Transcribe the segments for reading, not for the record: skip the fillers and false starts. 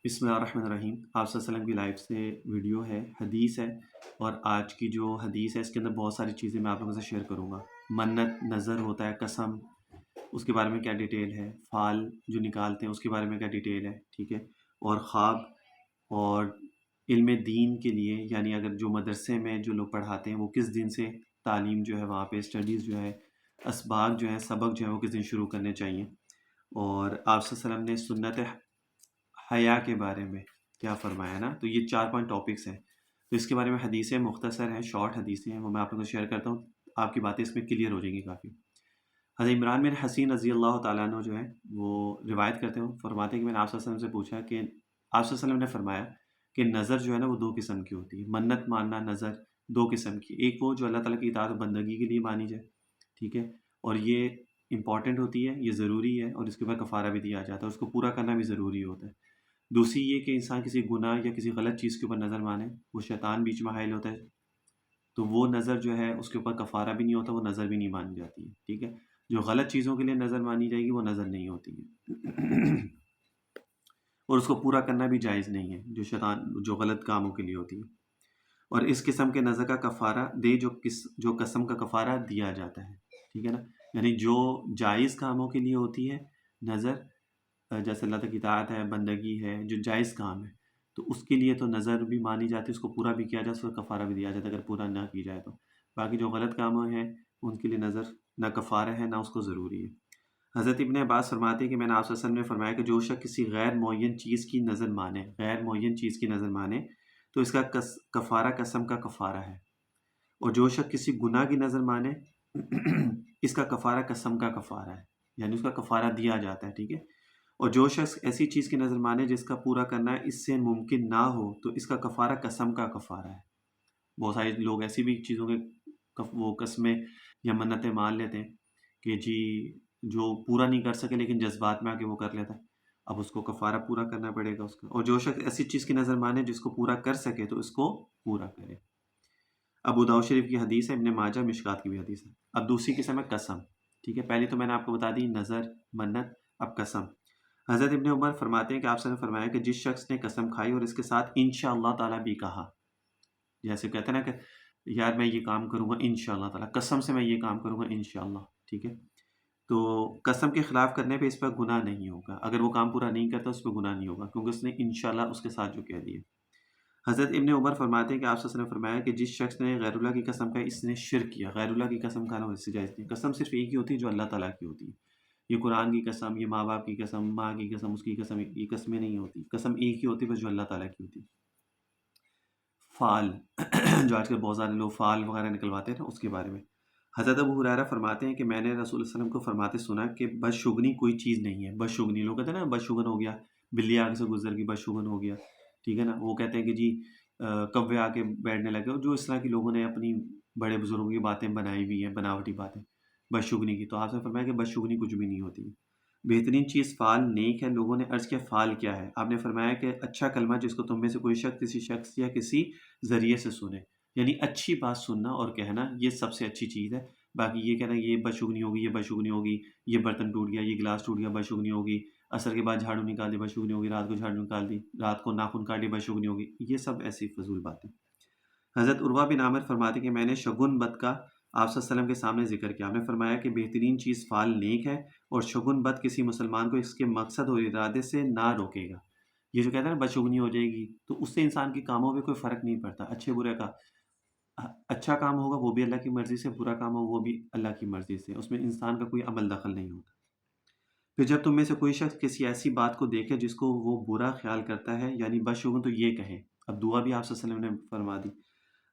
بسم اللہ الرحمن الرحیم۔ آپ صلی اللہ علیہ وسلم کی لائف سے ویڈیو ہے، حدیث ہے، اور آج کی جو حدیث ہے اس کے اندر بہت ساری چیزیں میں آپ لوگوں سے شیئر کروں گا۔ منت، نظر ہوتا ہے، قسم، اس کے بارے میں کیا ڈیٹیل ہے، فال جو نکالتے ہیں اس کے بارے میں کیا ڈیٹیل ہے، ٹھیک ہے، اور خواب، اور علم دین کے لیے یعنی اگر جو مدرسے میں جو لوگ پڑھاتے ہیں وہ کس دن سے تعلیم جو ہے وہاں پہ اسٹڈیز جو ہے، اسباق جو ہے، سبق جو ہے وہ کس دن شروع کرنے چاہیے، اور آپ صلی اللہ علیہ وسلم نے سنت حیا کے بارے میں کیا فرمایا نا۔ تو یہ 4 5 ٹاپکس ہیں، تو اس کے بارے میں حدیثیں مختصر ہیں، شارٹ حدیثیں ہیں، وہ میں آپ لوگوں کو شیئر کرتا ہوں، آپ کی باتیں اس میں کلیئر ہو جائیں گی کافی۔ حضرت عمران بن حسین رضی اللہ تعالیٰ عنہ جو ہے وہ روایت کرتے ہیں، فرماتے ہیں کہ میں نے آپ صلی اللہ علیہ وسلم سے پوچھا کہ آپ صلی اللہ علیہ وسلم نے فرمایا کہ نظر جو ہے نا وہ 2 قسم کی ہوتی ہے، منت ماننا نظر 2 قسم کی، ایک وہ جو اللہ تعالیٰ کی اطاعت و بندگی کے لیے مانی جائے، ٹھیک ہے، اور یہ امپورٹنٹ ہوتی ہے، یہ ضروری ہے، اور اس کے بعد کفارہ بھی دیا جاتا ہے، اس کو پورا کرنا بھی ضروری ہوتا ہے۔ دوسری یہ کہ انسان کسی گناہ یا کسی غلط چیز کے اوپر نظر مانے، وہ شیطان بیچ میں حائل ہوتا ہے، تو وہ نظر جو ہے اس کے اوپر کفارہ بھی نہیں ہوتا، وہ نظر بھی نہیں مانی جاتی ہے، ٹھیک ہے۔ جو غلط چیزوں کے لیے نظر مانی جائے گی وہ نظر نہیں ہوتی ہے اور اس کو پورا کرنا بھی جائز نہیں ہے، جو غلط کاموں کے لیے ہوتی ہے۔ اور اس قسم کے نظر کا کفارہ دے جو قسم کا کفارہ دیا جاتا ہے، ٹھیک ہے نا، یعنی جو جائز کاموں کے لیے ہوتی ہے نظر، جیسے اللہ تعالیٰ کی اطاعت ہے، بندگی ہے، جو جائز کام ہے، تو اس کے لیے تو نظر بھی مانی جاتی ہے، اس کو پورا بھی کیا جاتا ہے، اس کا کفارہ بھی دیا جاتا ہے اگر پورا نہ کی جائے تو۔ باقی جو غلط کام ہیں ان کے لیے نظر نہ کفارہ ہے نہ اس کو ضروری ہے۔ حضرت ابن عباس فرماتے ہیں کہ میں نے آپ صلی اللہ علیہ وسلم نے فرمایا کہ جو شخص کسی غیر معین چیز کی نظر مانے، غیر معین چیز کی نظر مانے تو اس کا کفارہ قسم کا کفارہ ہے، اور جو شخص کسی گناہ کی نظر مانے اس کا کفارہ قسم کا کفارہ ہے، یعنی اس کا کفارہ دیا جاتا ہے، ٹھیک ہے۔ اور جو شخص ایسی چیز کی نظر مانے جس کا پورا کرنا اس سے ممکن نہ ہو تو اس کا کفارہ قسم کا کفارہ ہے۔ بہت سارے لوگ ایسی بھی چیزوں کے وہ قسمیں یا منتیں مان لیتے ہیں کہ جی جو پورا نہیں کر سکے لیکن جذبات میں آ کے وہ کر لیتا ہے، اب اس کو کفارہ پورا کرنا پڑے گا اس کا۔ اور جو شخص ایسی چیز کی نظر مانے جس کو پورا کر سکے تو اس کو پورا کرے۔ ابو داؤد شریف کی حدیث ہے، ابن ماجہ مشکات کی بھی حدیث ہے۔ اب دوسری قسم ہے قسم، ٹھیک ہے، پہلی تو میں نے آپ کو بتا دی نظر، منت، اب قسم۔ حضرت ابن عمر فرماتے ہیں کہ آپ سے نے فرمایا کہ جس شخص نے قسم کھائی اور اس کے ساتھ انشاءاللہ تعالیٰ بھی کہا، جیسے کہتے ہیں نا کہ یار میں یہ کام کروں گا انشاءاللہ تعالیٰ، قسم سے میں یہ کام کروں گا انشاءاللہ، ٹھیک ہے، تو قسم کے خلاف کرنے پہ اس پر گناہ نہیں ہوگا، اگر وہ کام پورا نہیں کرتا اس پہ گناہ نہیں ہوگا، کیونکہ اس نے انشاءاللہ اس کے ساتھ جو کہہ دیا۔ حضرت ابن عمر فرماتے ہیں کہ آپ صلی اللہ علیہ وسلم نے فرمایا کہ جس شخص نے غیر اللہ کی قسم کھائی اس نے شرک کیا۔ غیر اللہ کی قسم کھانا اس سے جائز نہیں، قسم صرف ایک ہی ہوتی ہے جو اللہ تعالیٰ کی ہوتی ہے، یہ قرآن کی قسم، یہ ماں باپ کی قسم، ماں کی قسم، اس کی قسم، یہ قسمیں نہیں ہوتی، قسم ایک ہی ہوتی ہے بس جو اللہ تعالیٰ کی ہوتی ہے۔ فال جو آج کل بہت سارے لوگ فال وغیرہ نکلواتے ہیں نا، اس کے بارے میں حضرت ابو ہریرہ فرماتے ہیں کہ میں نے رسول اللہ صلی اللہ علیہ وسلم کو فرماتے سنا کہ بدشگنی کوئی چیز نہیں ہے۔ بدشگنی لوگ کہتے ہیں نا بدشگن ہو گیا، بلی آگے سے گزر گئی بدشگن ہو گیا، ٹھیک ہے نا، وہ کہتے ہیں کہ جی کوے آ کے بیٹھنے لگے، اور جو اس طرح کی لوگوں نے اپنی بڑے بزرگوں کی باتیں بنائی ہوئی ہیں، بناوٹی باتیں بدشگنی کی، تو آپ نے فرمایا کہ بدشگنی کچھ بھی نہیں ہوتی ہے۔ بہترین چیز فال نیک ہے۔ لوگوں نے عرض کیا فال کیا ہے؟ آپ نے فرمایا کہ اچھا کلمہ جس کو تم میں سے کوئی شخص کسی شخص یا کسی ذریعے سے سنے، یعنی اچھی بات سننا اور کہنا، یہ سب سے اچھی چیز ہے۔ باقی یہ کہنا یہ بدشگنی ہوگی، یہ بدشگنی ہوگی، یہ برتن ٹوٹ گیا، یہ گلاس ٹوٹ گیا، بدشگنی ہوگی، عصر کے بعد جھاڑو نکال دی بدشگنی ہوگی، رات کو جھاڑو نکال دی، رات کو ناخن کاٹ لی بدشگنی ہوگی، یہ سب ایسی فضول باتیں۔ حضرت عروہ بن عامر فرماتے کہ میں نے شگن بد کا آپ صلی اللہ علیہ وسلم کے سامنے ذکر کیا۔ آپ نے فرمایا کہ بہترین چیز فال نیک ہے، اور شگن بد کسی مسلمان کو اس کے مقصد اور ارادے سے نہ روکے گا۔ یہ جو کہتے ہیں نا بدشگنی ہو جائے گی، تو اس سے انسان کے کاموں پہ کوئی فرق نہیں پڑتا، اچھے برے کا۔ اچھا کام ہوگا وہ بھی اللہ کی مرضی سے، برا کام ہوگا وہ بھی اللہ کی مرضی سے، اس میں انسان کا کوئی عمل دخل نہیں ہوتا۔ پھر جب تم میں سے کوئی شخص کسی ایسی بات کو دیکھے جس کو وہ برا خیال کرتا ہے یعنی بدشگن، تو یہ کہے، اب دعا بھی آپ صلی اللہ علیہ وسلم نے فرما دی،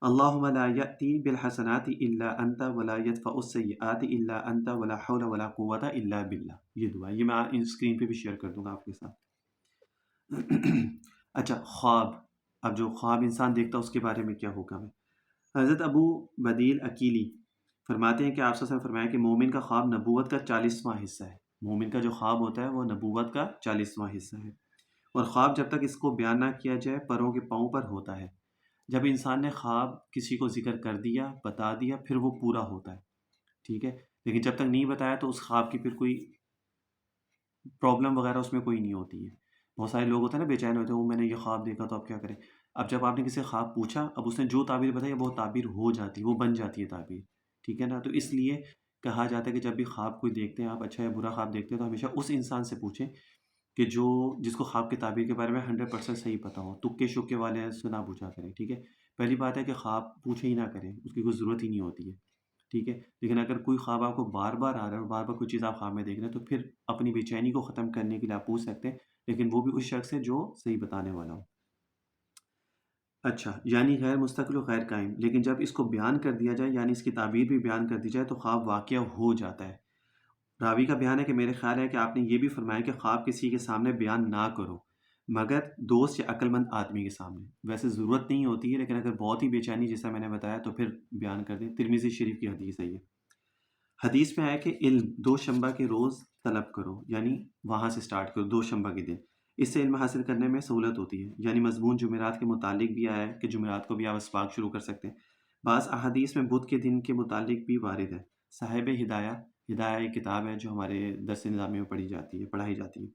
اللہم لا یأتی بالحسنات الا انت ولا یدفع السیئات الا انت ولا حول ولا قوة الا باللہ۔ یہ دعا یہ میں اسکرین پہ بھی شیئر کر دوں گا آپ کے ساتھ۔ اچھا خواب، اب جو خواب انسان دیکھتا ہے اس کے بارے میں کیا حکم ہے؟ حضرت ابو بدیل اکیلی فرماتے ہیں کہ آپ صلی اللہ علیہ وسلم فرمایا کہ مومن کا خواب نبوت کا 40واں حصہ ہے۔ مومن کا جو خواب ہوتا ہے وہ نبوت کا 40واں حصہ ہے، اور خواب جب تک اس کو بیان نہ کیا جائے پروں کے پاؤں پر ہوتا ہے۔ جب انسان نے خواب کسی کو ذکر کر دیا، بتا دیا، پھر وہ پورا ہوتا ہے، ٹھیک ہے، لیکن جب تک نہیں بتایا تو اس خواب کی پھر کوئی پرابلم وغیرہ اس میں کوئی نہیں ہوتی ہے۔ بہت سارے لوگ ہوتے ہیں نا بے چین ہوتے ہیں، وہ میں نے یہ خواب دیکھا تو اب کیا کریں؟ اب جب آپ نے کسی سے خواب پوچھا، اب اس نے جو تعبیر بتائی وہ تعبیر ہو جاتی ہے، وہ بن جاتی ہے تعبیر، ٹھیک ہے نا؟ تو اس لیے کہا جاتا ہے کہ جب بھی خواب کوئی دیکھتے ہیں آپ، اچھا یا برا خواب دیکھتے ہیں، تو ہمیشہ اس انسان سے پوچھیں کہ جس کو خواب کی تعبیر کے بارے میں 100% صحیح پتہ ہو، تکے شکے والے سے نہ پوچھا کریں، ٹھیک ہے؟ پہلی بات ہے کہ خواب پوچھے ہی نہ کریں، اس کی کوئی ضرورت ہی نہیں ہوتی ہے، ٹھیک ہے؟ لیکن اگر کوئی خواب آپ کو بار بار آ رہا ہے اور بار بار کوئی چیز آپ خواب میں دیکھ رہے ہیں، تو پھر اپنی بے چینی کو ختم کرنے کے لیے آپ پوچھ سکتے ہیں، لیکن وہ بھی اس شخص سے جو صحیح بتانے والا ہو۔ اچھا، یعنی غیر مستقل و غیر قائم، لیکن جب اس کو بیان کر دیا جائے، یعنی اس کی تعبیر بھی بیان کر دی جائے، تو خواب واقعہ ہو جاتا ہے۔ راوی کا بیان ہے کہ میرے خیال ہے کہ آپ نے یہ بھی فرمایا کہ خواب کسی کے سامنے بیان نہ کرو مگر دوست یا عقل مند آدمی کے سامنے۔ ویسے ضرورت نہیں ہوتی ہے، لیکن اگر بہت ہی بے چینی جیسا میں نے بتایا تو پھر بیان کر دیں۔ ترمذی شریف کی حدیث ہے یہ۔ حدیث میں آیا کہ علم دوشنبہ کے روز طلب کرو، یعنی وہاں سے سٹارٹ کرو، دوشنبہ کے دن۔ اس سے علم حاصل کرنے میں سہولت ہوتی ہے، یعنی مضمون جمعرات کے متعلق بھی آیا ہے کہ جمعرات کو بھی آپ اسباق شروع کر سکتے ہیں۔ بعض احادیث میں بدھ کے دن کے متعلق بھی وارد ہے۔ صاحب ہدایہ ایک کتاب ہے جو ہمارے درس نظامی میں پڑھائی جاتی ہے۔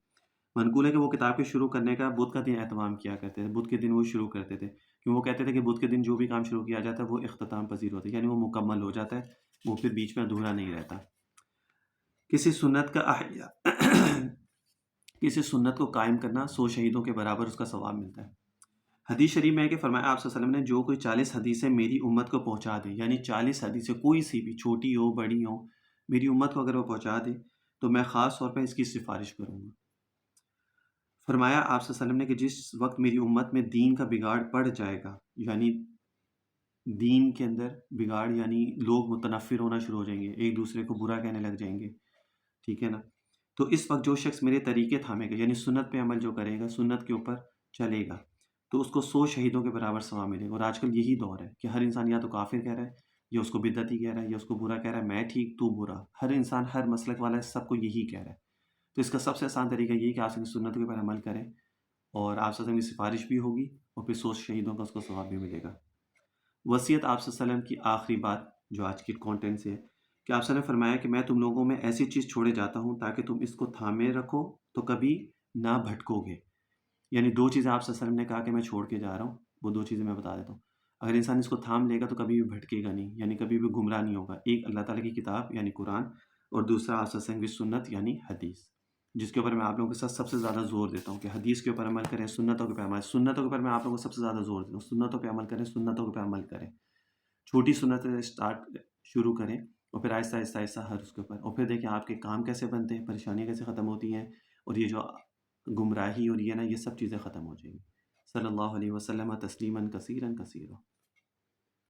منقول ہے کہ وہ کتاب کے شروع کرنے کا بدھ کا دن اہتمام کیا کرتے تھے، بدھ کے دن وہ شروع کرتے تھے، کیوں وہ کہتے تھے کہ بدھ کے دن جو بھی کام شروع کیا جاتا ہے وہ اختتام پذیر ہوتا ہے، یعنی وہ مکمل ہو جاتا ہے، وہ پھر بیچ میں ادھورا نہیں رہتا۔ کسی سنت کا کسی سنت کو قائم کرنا 100 شہیدوں کے برابر اس کا ثواب ملتا ہے۔ حدیث شریف میں ہے کہ فرمایا آپ صلی اللہ علیہ وسلم نے جو کوئی 40 حدیثیں میری امت کو پہنچا دے، یعنی 40 حدیثیں کوئی سی بھی چھوٹی ہو بڑی ہو، میری امت کو اگر وہ پہنچا دے تو میں خاص طور پہ اس کی سفارش کروں گا۔ فرمایا آپ صلی اللہ علیہ وسلم نے کہ جس وقت میری امت میں دین کا بگاڑ پڑ جائے گا، یعنی دین کے اندر بگاڑ، یعنی لوگ متنفر ہونا شروع ہو جائیں گے، ایک دوسرے کو برا کہنے لگ جائیں گے، ٹھیک ہے نا؟ تو اس وقت جو شخص میرے طریقے تھامے گا، یعنی سنت پہ عمل جو کرے گا، سنت کے اوپر چلے گا، تو اس کو 100 شہیدوں کے برابر ثواب ملے گا۔ اور آج کل یہی دور ہے کہ ہر انسان یا تو کافر کہہ رہا ہے، یا اس کو بدعتی کہہ رہا ہے، یا اس کو برا کہہ رہا ہے، میں ٹھیک تو برا۔ ہر انسان، ہر مسلک والا ہے، سب کو یہی کہہ رہا ہے۔ تو اس کا سب سے آسان طریقہ یہ ہے کہ آپ کی سنت کے اوپر عمل کریں، اور آپ صلی اللہ علیہ وسلم کی سفارش بھی ہوگی، اور پھر 100 شہیدوں کا اس کو ثواب بھی ملے گا۔ وصیت آپ صلی اللہ علیہ وسلم کی آخری بات جو آج کی کانٹینٹ سے ہے کہ آپ صلی اللہ علیہ وسلم نے فرمایا کہ میں تم لوگوں میں ایسی چیز چھوڑے جاتا ہوں تاکہ تم اس کو تھامے رکھو تو کبھی نہ بھٹکو گے۔ یعنی 2 چیزیں آپ صلی اللہ علیہ وسلم نے کہا کہ میں چھوڑ کے جا رہا ہوں، وہ 2 چیزیں میں بتا دیتا ہوں۔ اگر انسان اس کو تھام لے گا تو کبھی بھی بھٹکے گا نہیں، یعنی کبھی بھی گمراہ نہیں ہوگا۔ ایک اللہ تعالیٰ کی کتاب یعنی قرآن، اور دوسرا آپ صلی اللہ علیہ وسلم کی سنت یعنی حدیث، جس کے اوپر میں آپ لوگوں کے ساتھ سب سے زیادہ زور دیتا ہوں کہ حدیث کے اوپر عمل کریں، سنتوں کے اوپر عمل، سنتوں کے اوپر میں آپ لوگوں کو سب سے زیادہ زور دیتا ہوں، سنتوں پہ عمل کریں، سنتوں کے اوپر عمل کریں۔ چھوٹی سنت شروع کریں، اور پھر آہستہ آہستہ آہستہ ہر اس کے اوپر، اور پھر دیکھیں آپ کے کام کیسے بنتے ہیں، پریشانیاں کیسے ختم ہوتی ہیں، اور یہ جو گمراہی اور یہ نا، یہ سب چیزیں ختم ہو جائیں گی۔ صلی اللہ علیہ وسلم تسلیما کثیرا کثیرا۔